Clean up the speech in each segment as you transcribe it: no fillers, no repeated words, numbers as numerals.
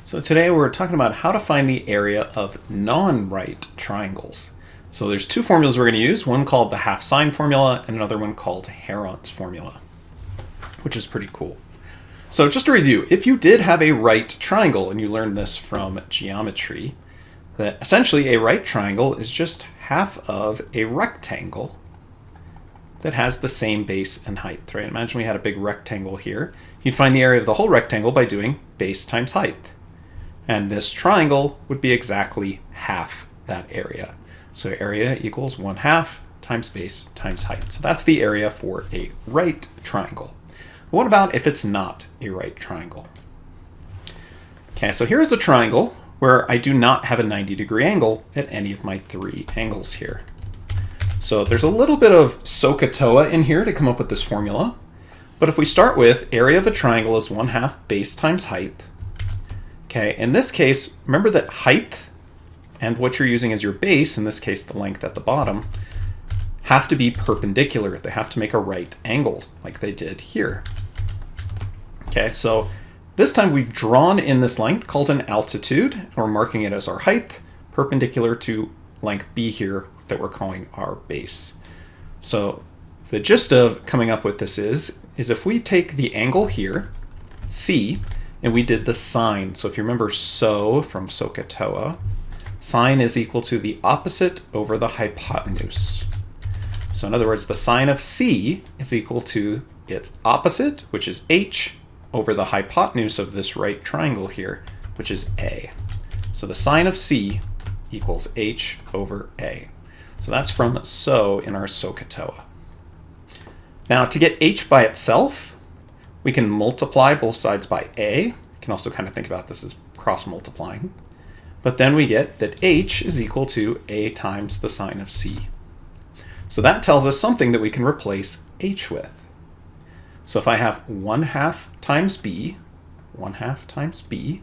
So today we're talking about how to find the area of non-right triangles. So there's two formulas we're going to use, one called the half sine formula and another one called Heron's formula, which is pretty cool. So just to review, if you did have a right triangle, and you learned this from geometry, that essentially a right triangle is just half of a rectangle that has the same base and height, right? Imagine we had a big rectangle here. You'd find the area of the whole rectangle by doing base times height. And this triangle would be exactly half that area. So area equals 1/2 times base times height. So that's the area for a right triangle. What about if it's not a right triangle? Okay, so here's a triangle where I do not have a 90-degree angle at any of my three angles here. So there's a little bit of SOHCAHTOA in here to come up with this formula. But if we start with area of a triangle is 1/2 base times height. Okay, in this case, remember that height and what you're using as your base, in this case the length at the bottom, have to be perpendicular. They have to make a right angle like they did here. Okay, so this time we've drawn in this length called an altitude, and we're marking it as our height, perpendicular to length B here that we're calling our base. So the gist of coming up with this is if we take the angle here, C, and we did the sine. So if you remember SO from SOHCAHTOA, sine is equal to the opposite over the hypotenuse. So in other words, the sine of C is equal to its opposite, which is H, over the hypotenuse of this right triangle here, which is A. So the sine of C equals H over A. So that's from SO in our SOHCAHTOA. Now to get H by itself, we can multiply both sides by A. You can also kind of think about this as cross-multiplying. But then we get that H is equal to A times the sine of C. So that tells us something that we can replace H with. So if I have 1/2 times B, 1/2 times B,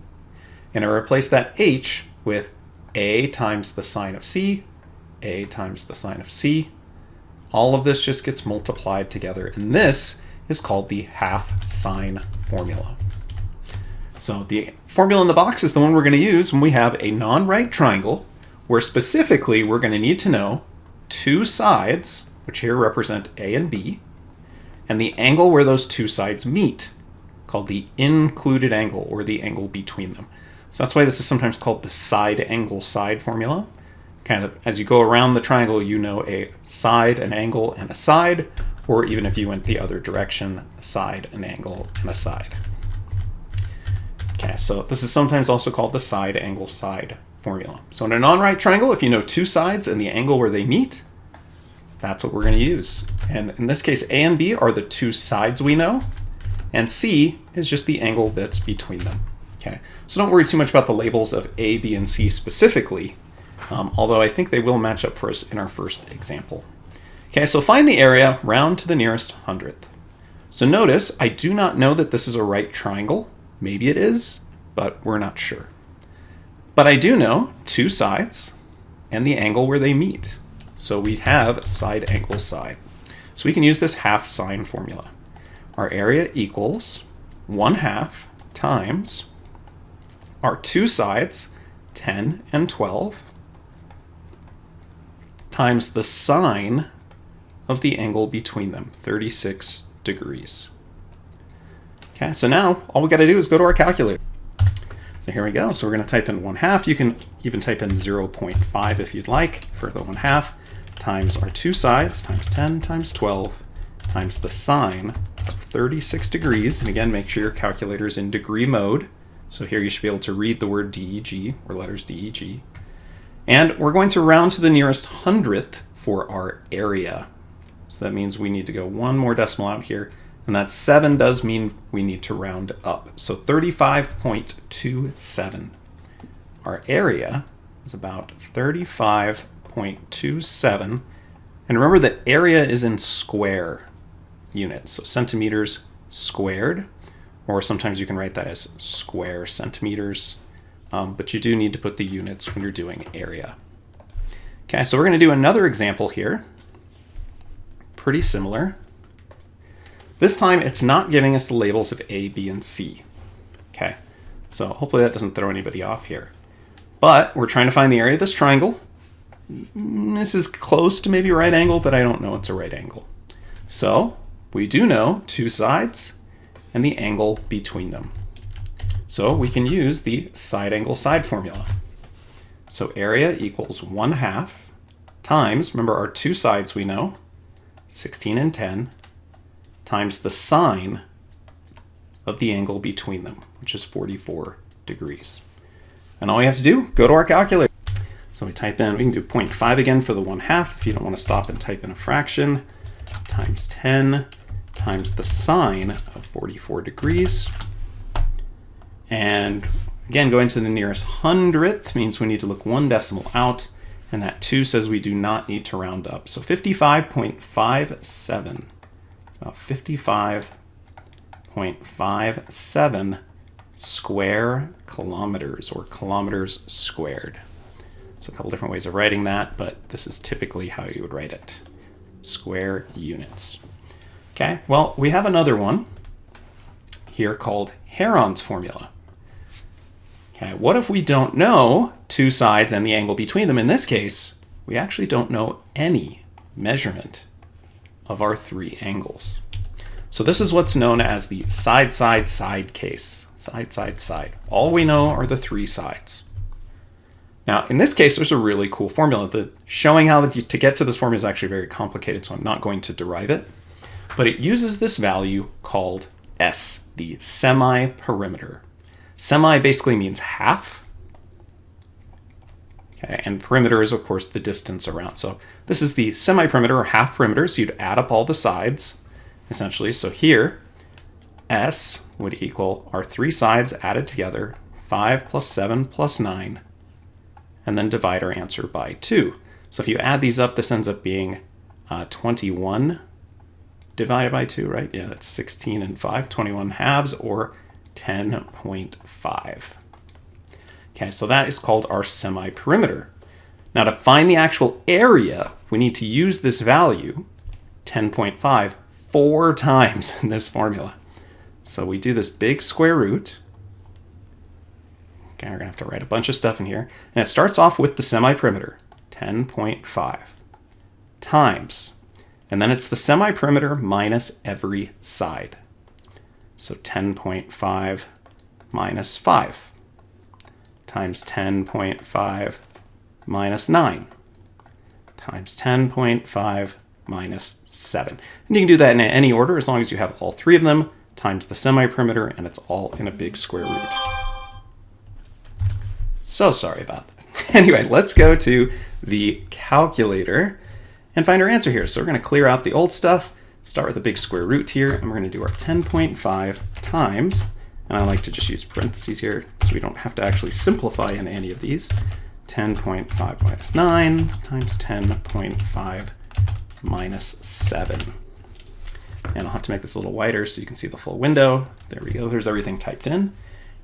and I replace that H with A times the sine of C, A times the sine of C, all of this just gets multiplied together, and this is called the half sine formula. So the formula in the box is the one we're going to use when we have a non-right triangle, where specifically we're going to need to know two sides, which here represent A and B, and the angle where those two sides meet, called the included angle, or the angle between them. So that's why this is sometimes called the side angle side formula. Kind of as you go around the triangle, you know a side, an angle, and a side, or even if you went the other direction, a side, an angle, and a side. Okay, so this is sometimes also called the side angle side formula. So in a non-right triangle, if you know two sides and the angle where they meet, that's what we're going to use. And in this case, A and B are the two sides we know, and C is just the angle that's between them. Okay, so don't worry too much about the labels of A, B, and C specifically, although I think they will match up for us in our first example. Okay, so find the area, round to the nearest hundredth. So notice, I do not know that this is a right triangle. Maybe it is, but we're not sure. But I do know two sides and the angle where they meet. So we have side angle side. So we can use this half sine formula. Our area equals 1/2 times our two sides, 10 and 12, times the sine of the angle between them, 36 degrees. Okay, so now all we got to do is go to our calculator. So here we go. So we're going to type in 1/2. You can even type in 0.5 if you'd like for the 1/2, times our two sides, times 10 times 12, times the sine of 36 degrees. And again, make sure your calculator is in degree mode. So here you should be able to read the word DEG, or letters DEG. And we're going to round to the nearest hundredth for our area. So that means we need to go one more decimal out here, and that 7 does mean we need to round up. So 35.27. Our area is about 35.27. And remember that area is in square units, so centimeters squared, or sometimes you can write that as square centimeters. But you do need to put the units when you're doing area. Okay, so we're going to do another example here. Pretty similar. This time it's not giving us the labels of A, B, and C. Okay, So hopefully that doesn't throw anybody off here. But we're trying to find the area of this triangle. This is close to maybe a right angle, but I don't know it's a right angle. So we do know two sides and the angle between them. So we can use the side angle side formula. So area equals 1/2 times, remember our two sides we know, 16 and 10, times the sine of the angle between them, which is 44 degrees. And all we have to do, go to our calculator. So we type in, we can do 0.5 again for the 1/2 if you don't want to stop and type in a fraction, times 10 times the sine of 44 degrees. And again, going to the nearest hundredth means we need to look one decimal out, and that 2 says we do not need to round up. So 55.57, about 55.57 square kilometers, or kilometers squared. So a couple different ways of writing that, but this is typically how you would write it. Square units. Okay, well, we have another one here called Heron's formula. Okay, what if we don't know two sides and the angle between them? In this case, we actually don't know any measurement of our three angles. So this is what's known as the side-side-side case. Side, side, side. All we know are the three sides. Now, in this case, there's a really cool formula. Showing how to get to this formula is actually very complicated, so I'm not going to derive it. But it uses this value called S, the semi-perimeter. Semi basically means half. Okay, and perimeter is, of course, the distance around. So this is the semi-perimeter, or half perimeter, so you'd add up all the sides, essentially. So here, S would equal our three sides added together, 5 plus 7 plus 9, and then divide our answer by 2. So if you add these up, this ends up being 21 divided by 2, right? Yeah, that's 16 and 5, 21 halves, or 10.5. Okay, so that is called our semi-perimeter. Now to find the actual area, we need to use this value, 10.5, 4 times in this formula. So we do this big square root. Okay, we're gonna have to write a bunch of stuff in here. And it starts off with the semi-perimeter, 10.5, times, and then it's the semi-perimeter minus every side. So 10.5 minus 5 times 10.5 minus 9 times 10.5 minus 7. And you can do that in any order as long as you have all three of them times the semi-perimeter, and it's all in a big square root. So sorry about that. Anyway, let's go to the calculator and find our answer here. So we're going to clear out the old stuff, start with a big square root here, and we're going to do our 10.5 times, and I like to just use parentheses here so we don't have to actually simplify in any of these, 10.5 minus 9 times 10.5 minus 7. And I'll have to make this a little wider so you can see the full window. There we go, there's everything typed in.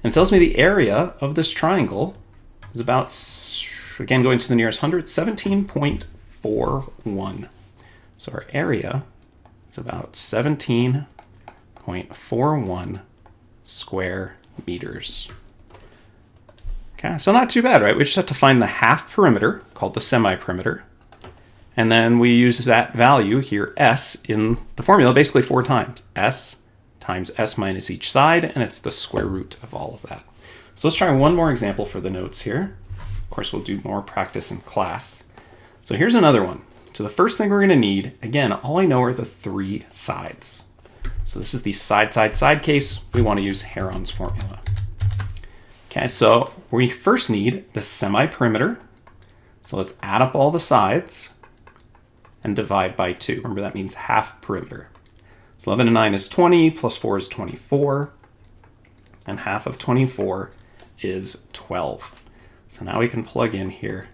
And it tells me the area of this triangle is about, again, going to the nearest hundredth, 17.41. So our area is about 17.41 square meters. Okay, so not too bad, right? We just have to find the half perimeter, called the semi-perimeter, and then we use that value here, S, in the formula basically 4 times. S times S minus each side, and it's the square root of all of that. So let's try one more example for the notes here. Of course, we'll do more practice in class. So here's another one. So the first thing we're going to need, again, all I know are the three sides. So this is the side-side-side case. We want to use Heron's formula. Okay, so we first need the semi-perimeter. So let's add up all the sides and divide by 2. Remember, that means half perimeter. So 11 and 9 is 20, plus 4 is 24, and half of 24 is 12. So now we can plug in here.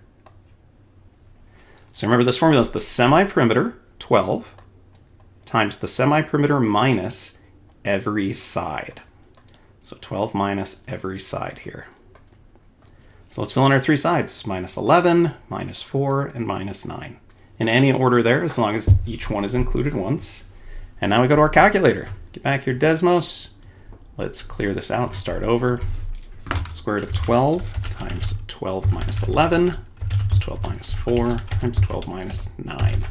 So remember, this formula is the semi-perimeter, 12, times the semi-perimeter minus every side. So 12 minus every side here. So let's fill in our three sides, minus 11, minus 4, and minus 9. In any order there, as long as each one is included once. And now we go to our calculator. Get back here, Desmos. Let's clear this out, start over. square root of 12 times 12 minus 11 is 12 minus 4 times 12 minus 9.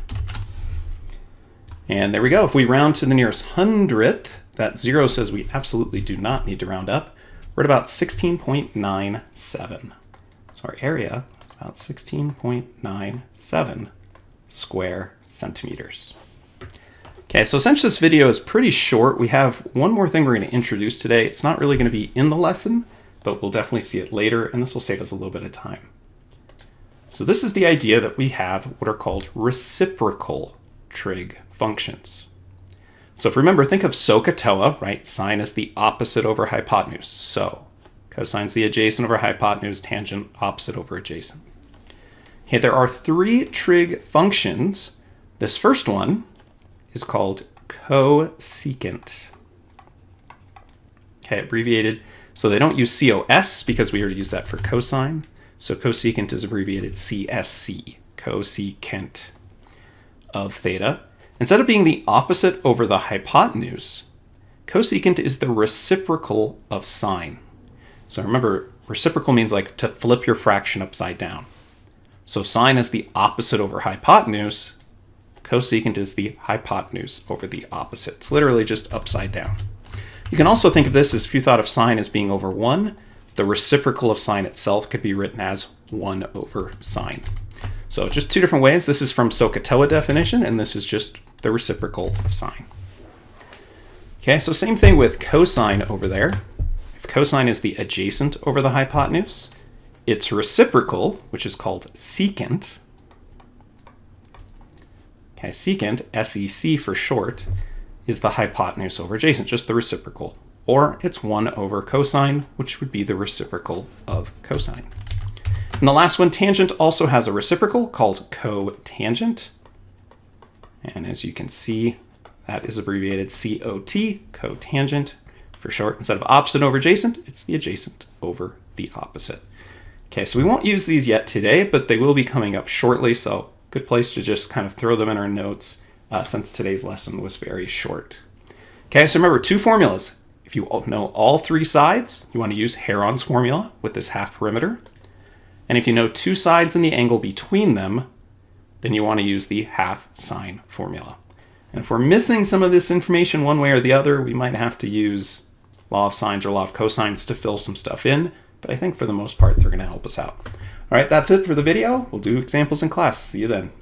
And there we go. If we round to the nearest hundredth, that 0 says we absolutely do not need to round up. We're at about 16.97. So our area is about 16.97 square centimeters. Okay, so since this video is pretty short, we have one more thing we're going to introduce today. It's not really going to be in the lesson, but we'll definitely see it later, and this will save us a little bit of time. So this is the idea that we have what are called reciprocal trig functions. So if you remember, think of SOHCAHTOA, right? Sine is the opposite over hypotenuse. So cosine's the adjacent over hypotenuse, tangent opposite over adjacent. Okay, there are 3 trig functions. This first one is called cosecant. Okay, abbreviated. So they don't use COS because we already use that for cosine. So cosecant is abbreviated CSC, cosecant of theta. Instead of being the opposite over the hypotenuse, cosecant is the reciprocal of sine. So remember, reciprocal means like to flip your fraction upside down. So sine is the opposite over hypotenuse. Cosecant is the hypotenuse over the opposite. It's literally just upside down. You can also think of this as if you thought of sine as being over 1, the reciprocal of sine itself could be written as 1 over sine. So just 2 different ways. This is from SOHCAHTOA definition, and this is just the reciprocal of sine. Okay, so same thing with cosine over there. If cosine is the adjacent over the hypotenuse, its reciprocal, which is called secant, okay, secant, SEC for short, is the hypotenuse over adjacent, just the reciprocal. Or it's 1 over cosine, which would be the reciprocal of cosine. And the last one, tangent, also has a reciprocal called cotangent. And as you can see, that is abbreviated COT, cotangent for short. Instead of opposite over adjacent, it's the adjacent over the opposite. Okay, so we won't use these yet today, but they will be coming up shortly, so good place to just kind of throw them in our notes since today's lesson was very short. Okay, so remember 2 formulas. If you know all 3 sides, you want to use Heron's formula with this half perimeter. And if you know 2 sides and the angle between them, then you want to use the half sine formula. And if we're missing some of this information one way or the other, we might have to use law of sines or law of cosines to fill some stuff in. But I think for the most part, they're going to help us out. All right, that's it for the video. We'll do examples in class. See you then.